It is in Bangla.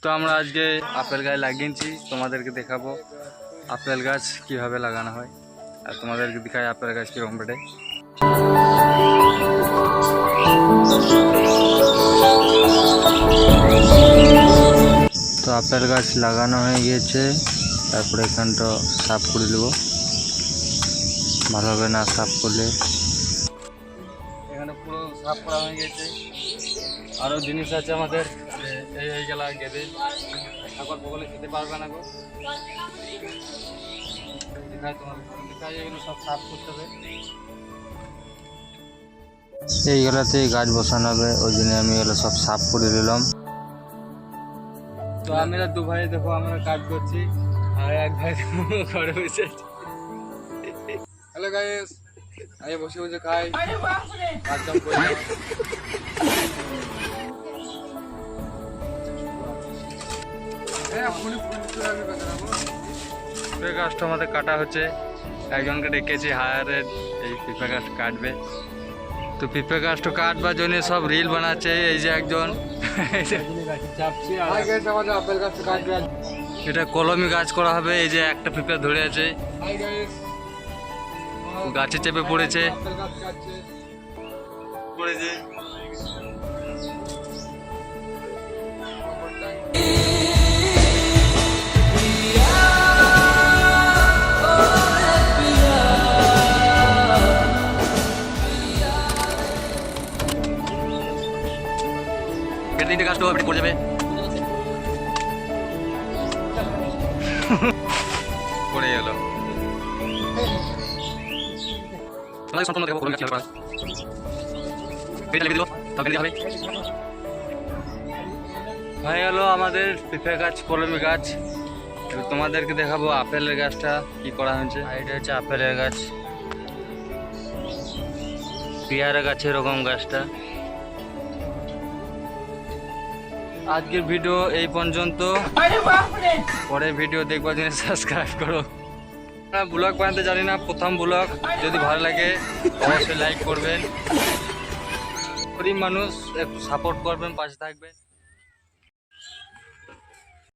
তো আমরা আজকে আপেল গাছ লাগিয়েছি, তোমাদেরকে দেখাবো আপেল গাছ কিভাবে লাগানো হয় আর তোমাদেরকে দেখাই আপেল গাছ কীরকম বেড়ে। তো আপেল গাছ লাগানো হয়ে গিয়েছে, তারপরে এখানটা সাফ করে দেবো। ভালোভাবে না সাফ করলে এখানে পুরো সাফ করা হয়ে গেছে। আরও জিনিস আছে আমাদের, এই গেলা গেদে ঠাকুর বগলে খেতে পারবে না গো, দেখায় তোমার দেখায়, এগুলো সব সাফ করতে হবে। এইগুলাতে গাছ বসানো হবে, ওই জন্য আমি এগুলো সব সাফ করে দিলাম। তো আমরা দু ভাই দেখো আমরা কাজ করছি আর এক ভাই ঘরে বসে আছে। হ্যালো গাইস, আমি বসে বসে খাই, কাজ করি। পিঁপে গাছটা আমাদের কাটা হচ্ছে, একজনকে ডেকেছি হায়ারের, এই পিঁপে গাছ কাটবে। তো পিঁপে গাছটা কাটবার জন্য সব রিল বানাচ্ছে। এই যে একজন এটা কলমি গাছ করা হবে। এই যে একটা পিঁপে ধরে আছে, গাছে চেপে পড়েছে পড়েছে। তিনটে গাছ তো পড়ে যাবে, পড়ে গেল। হয়ে গেল আমাদের পিঁপে গাছ, কলমি গাছ। তোমাদেরকে দেখাবো আপেলের গাছটা কি করা হয়েছে। এটা হচ্ছে আপেলের গাছ, পেয়ারা গাছের এরকম গাছটা। আজকের ভিডিও এই পর্যন্ত, পরের ভিডিও দেখবার জন্য সাবস্ক্রাইব করো। ব্লগ বানাতে জানি না, প্রথম ব্লগ, যদি ভালো লাগে অবশ্যই লাইক করবেন। গরিব মানুষ, একটু সাপোর্ট করবেন, পাশে থাকবেন।